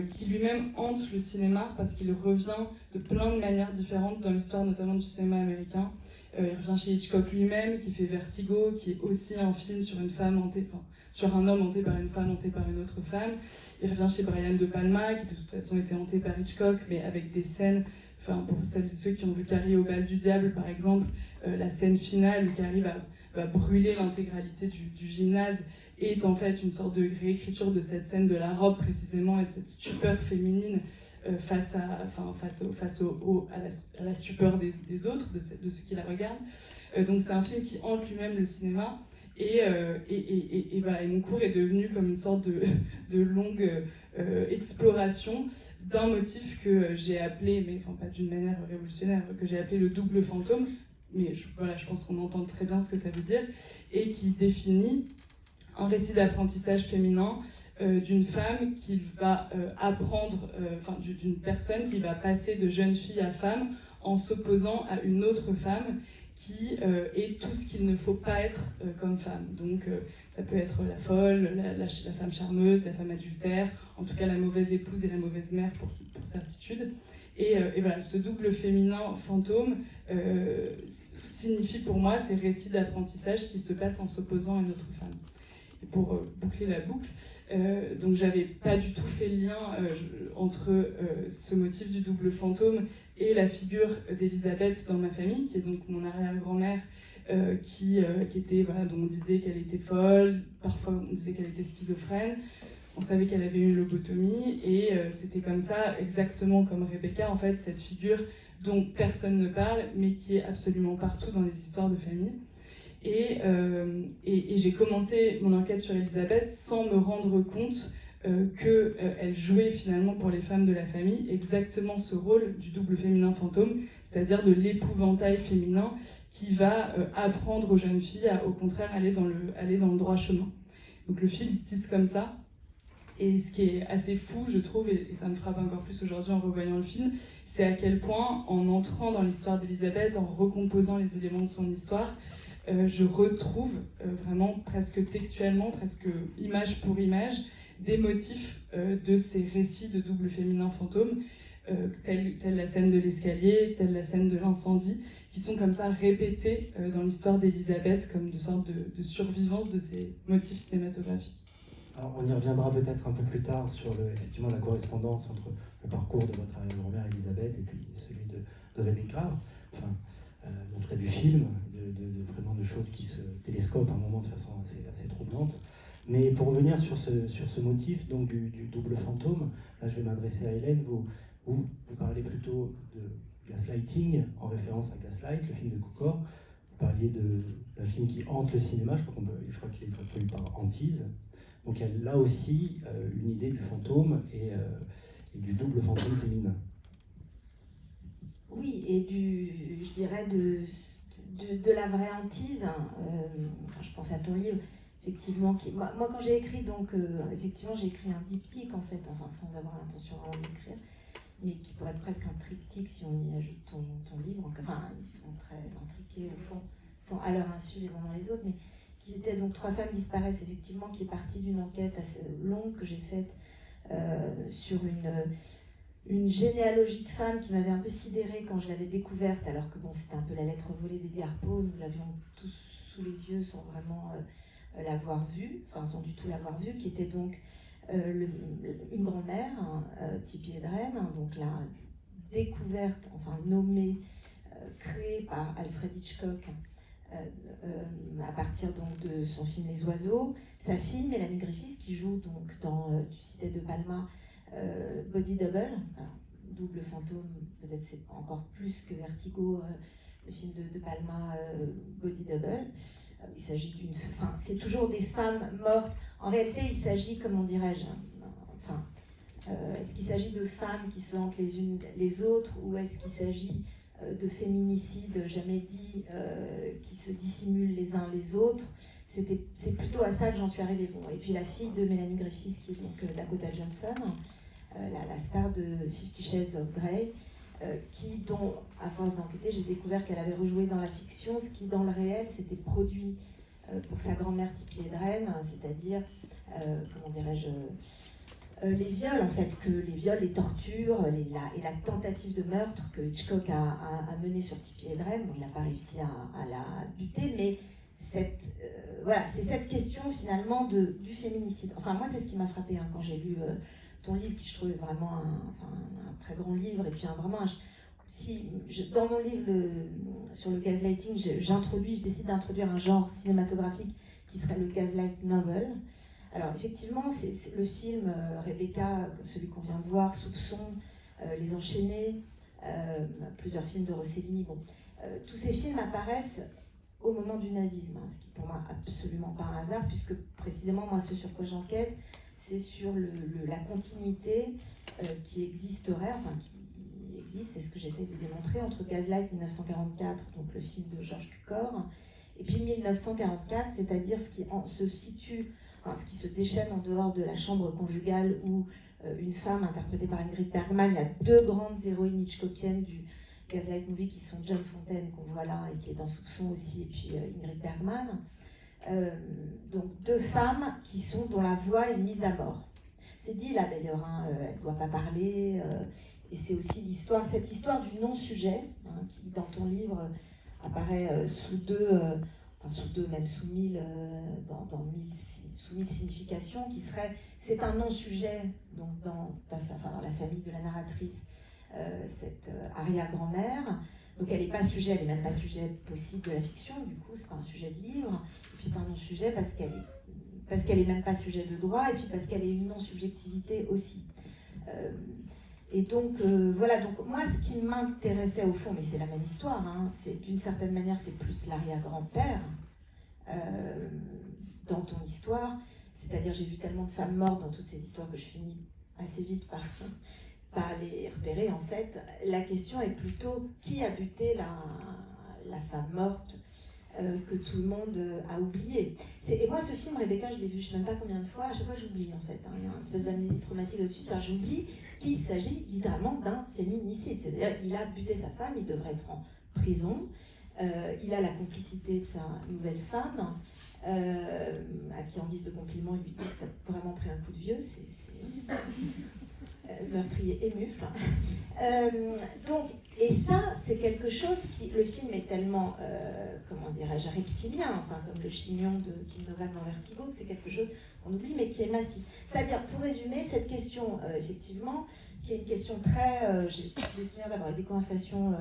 qui lui-même hante le cinéma parce qu'il revient de plein de manières différentes dans l'histoire notamment du cinéma américain. Il revient chez Hitchcock lui-même, qui fait Vertigo, qui est aussi un film sur une femme sur un homme hanté par une femme hantée par une autre femme. Il revient chez Brian De Palma, qui de toute façon était hanté par Hitchcock, mais avec des scènes, pour celles et ceux qui ont vu Carrie au bal du diable par exemple, la scène finale où Carrie va brûler l'intégralité du gymnase est en fait une sorte de réécriture de cette scène de la robe précisément et de cette stupeur féminine face à la stupeur des autres, de ceux qui la regardent. Donc c'est un film qui hante lui-même le cinéma et mon cours est devenu comme une sorte de longue exploration d'un motif que j'ai appelé, mais pas d'une manière révolutionnaire, que j'ai appelé le double fantôme, mais je pense qu'on entend très bien ce que ça veut dire, et qui définit un récit d'apprentissage féminin d'une femme qui va apprendre, d'une personne qui va passer de jeune fille à femme en s'opposant à une autre femme qui est tout ce qu'il ne faut pas être comme femme. Donc ça peut être la folle, la femme charmeuse, la femme adultère, en tout cas la mauvaise épouse et la mauvaise mère pour certitude. Et voilà, ce double féminin fantôme signifie pour moi ces récits d'apprentissage qui se passent en s'opposant à une autre femme. Et pour boucler la boucle, donc j'avais pas du tout fait le lien entre ce motif du double fantôme et la figure d'Elisabeth dans ma famille, qui est donc mon arrière-grand-mère, qui était, dont on disait qu'elle était folle, parfois on disait qu'elle était schizophrène, on savait qu'elle avait eu une lobotomie, et c'était comme ça, exactement comme Rebecca, en fait, cette figure dont personne ne parle, mais qui est absolument partout dans les histoires de famille. Et j'ai commencé mon enquête sur Elisabeth sans me rendre compte qu'elle jouait finalement pour les femmes de la famille exactement ce rôle du double féminin fantôme, c'est-à-dire de l'épouvantail féminin qui va apprendre aux jeunes filles à, au contraire, aller dans le droit chemin. Donc le fil, il se tisse comme ça. Et ce qui est assez fou, je trouve, et ça me frappe encore plus aujourd'hui en revoyant le film, c'est à quel point, en entrant dans l'histoire d'Elisabeth, en recomposant les éléments de son histoire, je retrouve vraiment presque textuellement, presque image pour image, des motifs de ces récits de double féminin fantôme, telle la scène de l'escalier, telle la scène de l'incendie, qui sont comme ça répétés dans l'histoire d'Elisabeth comme de sorte de survivance de ces motifs cinématographiques. Alors, on y reviendra peut-être un peu plus tard sur effectivement la correspondance entre le parcours de votre arrière-grand-mère Elisabeth et puis celui de Rebecca, en tout cas du film, vraiment de choses qui se télescopent à un moment de façon assez troublante. Mais pour revenir sur ce motif donc du double fantôme, là je vais m'adresser à Hélène, vous parlez plutôt de Gaslighting en référence à Gaslight, le film de Cukor. Vous parliez d'un film qui hante le cinéma, je crois qu'il est traduit par Hantise. Donc il y a là aussi une idée du fantôme et du double fantôme féminin. Oui, et je dirais de la vraie hantise. Je pense à ton livre, effectivement. Moi quand j'ai écrit, donc effectivement j'ai écrit un diptyque en fait, sans avoir l'intention vraiment d'écrire, mais qui pourrait être presque un triptyque si on y ajoute ton livre. Ils sont très intriqués au fond, sans à leur insu les uns dans les autres, mais qui était donc 3 femmes disparaissent, effectivement, qui est partie d'une enquête assez longue que j'ai faite sur une généalogie de femmes qui m'avait un peu sidérée quand je l'avais découverte, alors que c'était un peu la lettre volée d'Edgar Poe, nous l'avions tous sous les yeux sans vraiment l'avoir vue, sans du tout l'avoir vue, qui était donc une grand-mère, Tippi Hedren, donc la découverte, nommée, créée par Alfred Hitchcock, à partir donc de son film Les Oiseaux, sa fille Mélanie Griffiths qui joue donc dans, tu citais De Palma, Body Double, alors, double fantôme, peut-être c'est encore plus que Vertigo, le film de Palma, Body Double. Il s'agit c'est toujours des femmes mortes. En réalité, il s'agit, comment dirais-je, est-ce qu'il s'agit de femmes qui se hantent les unes les autres, ou est-ce qu'il s'agit de féminicides jamais dits qui se dissimulent les uns les autres? C'est plutôt à ça que j'en suis arrivée. Bon, et puis la fille de Mélanie Griffiths, qui est donc Dakota Johnson, la star de 50 Shades of Grey, dont, à force d'enquêter, j'ai découvert qu'elle avait rejoué dans la fiction ce qui, dans le réel, s'était produit pour sa grand-mère Tippi Hedren, c'est-à-dire, comment dirais-je, les viols, en fait, que les viols, les tortures et la tentative de meurtre que Hitchcock a menée sur Tippi Hedren. Bon, il n'a pas réussi à la buter, mais voilà, c'est cette question finalement du féminicide. Enfin, moi, c'est ce qui m'a frappé quand j'ai lu ton livre, qui je trouvais vraiment un très grand livre, et puis dans mon livre sur le gaslighting, je décide d'introduire un genre cinématographique qui serait le gaslight novel. Alors effectivement, c'est le film Rebecca, celui qu'on vient de voir, Soupçon, Les Enchaînés, plusieurs films de Rossellini. Bon, tous ces films apparaissent au moment du nazisme, ce qui pour moi absolument pas un hasard, puisque précisément moi ce sur quoi j'enquête, c'est sur la continuité qui existerait, enfin qui existe, c'est ce que j'essaie de démontrer, entre Gaslight 1944, donc le film de Georges Cukor, et puis 1944, c'est-à-dire ce qui ce qui se déchaîne en dehors de la chambre conjugale où une femme interprétée par Ingrid Bergman, il y a deux grandes héroïnes hitchcockiennes du Gaslight Movie qui sont John Fontaine, qu'on voit là et qui est dans Soupçon aussi, et puis Ingrid Bergman. Donc deux femmes dont la voix est mise à mort. C'est dit là d'ailleurs, elle ne doit pas parler, et c'est aussi cette histoire du non-sujet, qui dans ton livre apparaît sous même sous mille significations, c'est un non-sujet, donc dans la famille de la narratrice, cette arrière-grand-mère. Donc elle n'est pas sujet, elle n'est même pas sujet possible de la fiction, du coup c'est pas un sujet de livre, et puis c'est un non-sujet parce qu'elle est même pas sujet de droit, et puis parce qu'elle est une non-subjectivité aussi. Et donc voilà, donc moi ce qui m'intéressait au fond, mais c'est la même histoire, c'est d'une certaine manière c'est plus l'arrière-grand-père dans ton histoire, c'est-à-dire j'ai vu tellement de femmes mortes dans toutes ces histoires que je finis assez vite par les repérer en fait. La question est plutôt qui a buté la femme morte que tout le monde a oublié. Et moi ce film Rebecca, je l'ai vu je ne sais même pas combien de fois, à chaque fois j'oublie en fait, il y a un espèce d'amnésie traumatique dessus, j'oublie qu'il s'agit littéralement d'un féminicide, c'est-à-dire il a buté sa femme, il devrait être en prison, il a la complicité de sa nouvelle femme, à qui en guise de compliment il lui dit que t'as vraiment pris un coup de vieux, c'est meurtrier et mufle. Donc, et ça, c'est quelque chose qui, le film est tellement, comment dirais-je, reptilien, enfin comme le chignon de Kim Novak dans Vertigo, c'est quelque chose qu'on oublie mais qui est massif. C'est-à-dire, pour résumer, cette question, effectivement, qui est une question très, j'ai le souvenir d'avoir eu des conversations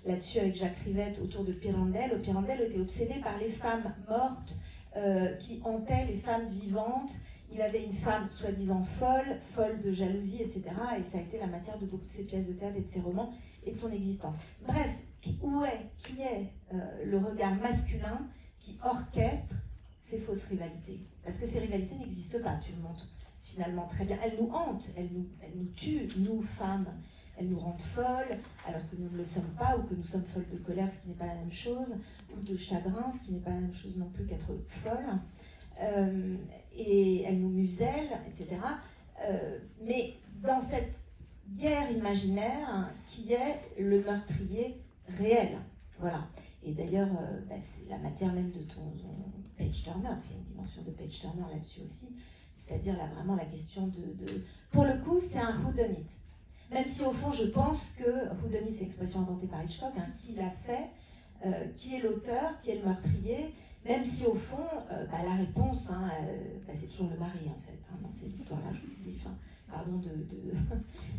là-dessus avec Jacques Rivette autour de Pirandello. Pirandello était obsédé par les femmes mortes qui hantaient les femmes vivantes. Il avait une femme soi-disant folle de jalousie, etc. Et ça a été la matière de beaucoup de ses pièces de théâtre et de ses romans et de son existence. Bref, qui est le regard masculin qui orchestre ces fausses rivalités? Parce que ces rivalités n'existent pas, tu le montres finalement très bien. Elles nous hantent, elles nous tuent, nous femmes. Elles nous rendent folles alors que nous ne le sommes pas, ou que nous sommes folles de colère, ce qui n'est pas la même chose, ou de chagrin, ce qui n'est pas la même chose non plus qu'être folle. Et elle nous muselle, etc. Mais dans cette guerre imaginaire qui est le meurtrier réel. Voilà. Et d'ailleurs, c'est la matière même de ton Page Turner, c'est une dimension de Page Turner là-dessus aussi, c'est-à-dire là, vraiment la question de... Pour le coup, c'est un whodunit. Même si au fond, je pense que whodunit, c'est l'expression inventée par Hitchcock, qui l'a fait, qui est l'auteur, qui est le meurtrier, même si au fond, la réponse, c'est toujours le mari en fait, dans ces histoires-là, je vous dis, pardon de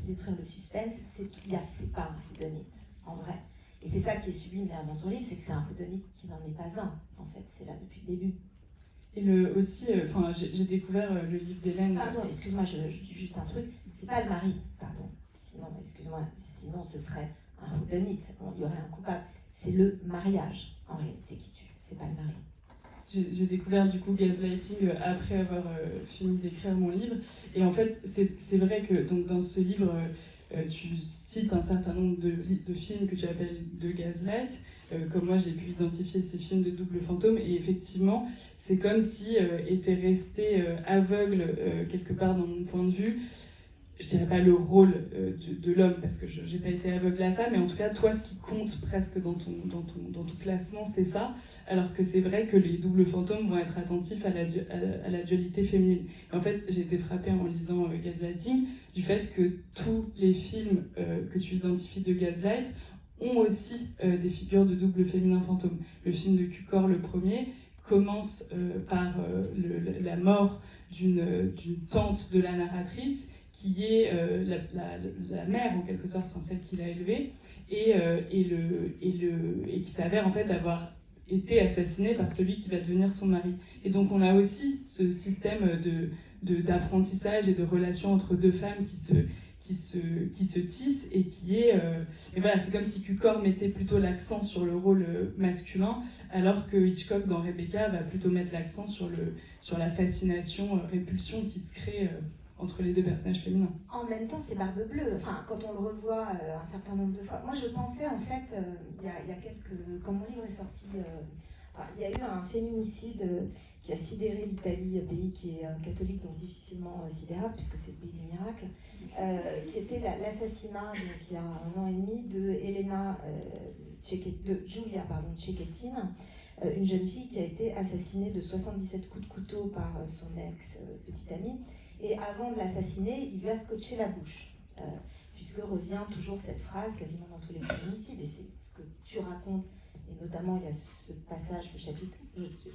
détruire le suspense, c'est pas un whodunit, en vrai. Et c'est ça qui est sublime dans ton livre, c'est que c'est un whodunit qui n'en est pas un, en fait, c'est là depuis le début. Et j'ai découvert le livre d'Hélène. Pardon, excuse-moi, je dis juste un truc, c'est pas le mari, pardon, sinon ce serait un whodunit, il y aurait un coupable. C'est le mariage, en réalité, qui tue, c'est pas le mari. J'ai découvert du coup Gaslighting après avoir fini d'écrire mon livre. Et en fait, c'est vrai que donc, dans ce livre, tu cites un certain nombre de films que tu appelles de gaslight. Comme moi, j'ai pu identifier ces films de double fantôme. Et effectivement, c'est comme si était resté aveugle quelque part dans mon point de vue. je dirais pas le rôle de l'homme, parce que j'ai pas été aveugle à ça, mais en tout cas, toi, ce qui compte presque dans ton classement, c'est ça, alors que c'est vrai que les doubles fantômes vont être attentifs à la dualité féminine. Et en fait, j'ai été frappée en lisant Gaslighting du fait que tous les films que tu identifies de Gaslight ont aussi des figures de double féminin fantôme. Le film de Cukor, le premier, commence par la mort d'une tante de la narratrice, qui est la mère en quelque sorte, enfin, celle qui l'a élevée, et qui s'avère en fait avoir été assassinée par celui qui va devenir son mari. Et donc on a aussi ce système d'apprentissage et de relations entre deux femmes qui se tissent et qui est... et voilà, c'est comme si Cukor mettait plutôt l'accent sur le rôle masculin, alors que Hitchcock dans Rebecca va plutôt mettre l'accent sur la fascination, répulsion qui se crée entre les deux personnages féminins. En même temps, c'est Barbe Bleue. Enfin, quand on le revoit un certain nombre de fois. Moi, je pensais en fait, il y a quelques... Quand mon livre est sorti, il y a eu un féminicide qui a sidéré l'Italie, pays qui est catholique, donc difficilement sidérable, puisque c'est le pays des miracles, qui était l'assassinat, il y a 1 an et demi, de Giulia Cecchettin, une jeune fille qui a été assassinée de 77 coups de couteau par son ex-petite amie. Et avant de l'assassiner, il lui a scotché la bouche, puisque revient toujours cette phrase quasiment dans tous les féminicides, et c'est ce que tu racontes, et notamment il y a ce passage, ce chapitre,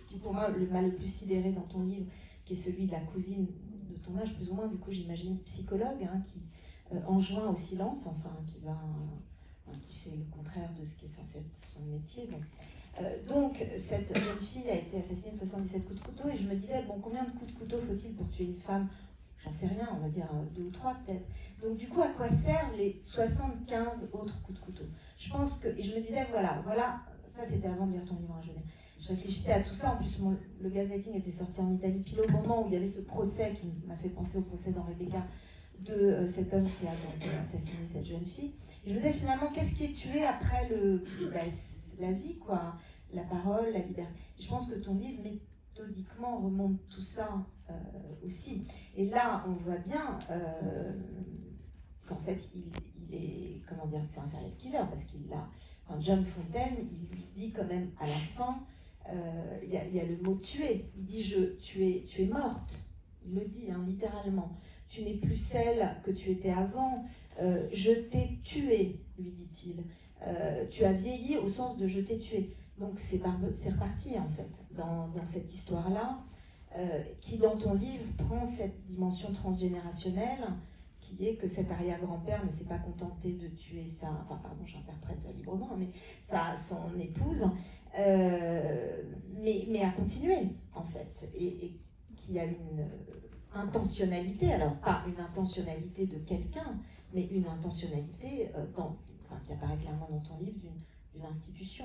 qui pour moi m'a le plus sidéré dans ton livre, qui est celui de la cousine de ton âge, plus ou moins, du coup j'imagine psychologue, qui enjoint au silence, qui fait le contraire de ce qui est censé être son métier. Donc, cette jeune fille a été assassinée de 77 coups de couteau, et je me disais, bon, combien de coups de couteau faut-il pour tuer une femme? J'en sais rien, on va dire 2 ou 3 peut-être. Donc du coup, à quoi servent les 75 autres coups de couteau? Je pense que, et je me disais, voilà, ça c'était avant de lire ton livre, je veux dire. Je réfléchissais à tout ça, en plus le Gaslighting était sorti en Italie, pile au moment où il y avait ce procès qui m'a fait penser au procès dans Rebecca, de cet homme qui a donc assassiné cette jeune fille. Et je me disais finalement, qu'est-ce qui est tué après la vie, quoi, la parole, la liberté. Et je pense que ton livre méthodiquement remonte tout ça aussi. Et là, on voit bien qu'en fait, il est, comment dire, c'est un serial killer, parce qu'il a, enfin, John Fontaine, il lui dit quand même à la fin, il y a le mot tuer. Il dit tu es morte. Il le dit littéralement. Tu n'es plus celle que tu étais avant. Je t'ai tuée, lui dit-il. Tu as vieilli au sens de je t'ai tué. Donc c'est reparti en fait dans cette histoire-là, qui dans ton livre prend cette dimension transgénérationnelle, qui est que cet arrière-grand-père ne s'est pas contenté de tuer j'interprète librement, mais son épouse, mais a continué en fait, et qui a une intentionnalité, alors pas une intentionnalité de quelqu'un, mais une intentionnalité qui apparaît clairement dans ton livre d'une institution,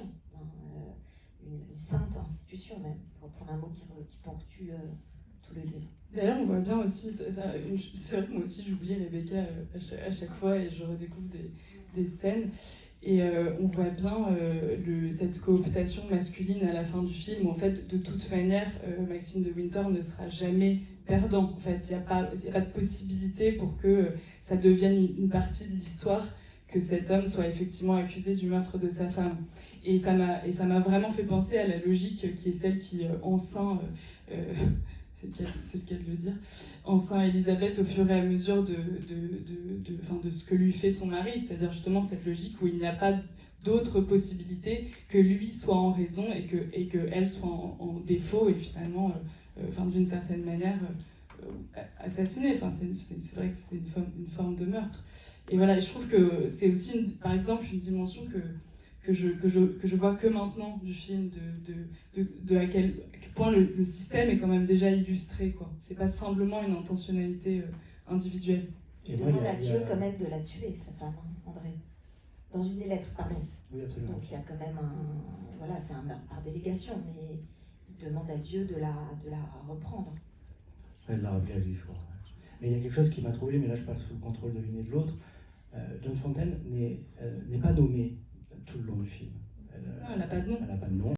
une sainte institution même, pour reprendre un mot qui ponctue tout le livre. D'ailleurs, on voit bien aussi, c'est vrai que moi aussi j'oublie Rebecca à chaque fois et je redécouvre des scènes. Et on voit bien cette cooptation masculine à la fin du film, où en fait, de toute manière, Maxime de Winter ne sera jamais perdant. En fait, il n'y a pas de possibilité pour que ça devienne une partie de l'histoire, que cet homme soit effectivement accusé du meurtre de sa femme. Et ça m'a vraiment fait penser à la logique qui est celle qui enceint, c'est le cas de le dire, enceint Elisabeth au fur et à mesure de ce que lui fait son mari, c'est-à-dire justement cette logique où il n'y a pas d'autre possibilité que lui soit en raison et qu'elle soit en défaut et finalement, d'une certaine manière, assassinée. Enfin, c'est vrai que c'est une forme de meurtre. Et voilà, je trouve que c'est aussi, par exemple, une dimension que je vois que maintenant du film, à quel point le système est quand même déjà illustré, quoi. C'est pas simplement une intentionnalité individuelle. Il demande à Dieu quand même de la tuer, sa femme, André. Dans une des lettres, pardon. Oui, absolument. Donc il y a quand même c'est un meurtre par délégation, mais il demande à Dieu de la reprendre. Elle l'a rappelé à lui, je crois. Mais il y a quelque chose qui m'a troublé, mais là je passe sous le contrôle de l'une et de l'autre. John Fontaine n'est pas nommée tout le long du film. Elle n'a pas de nom. Elle n'a pas de nom.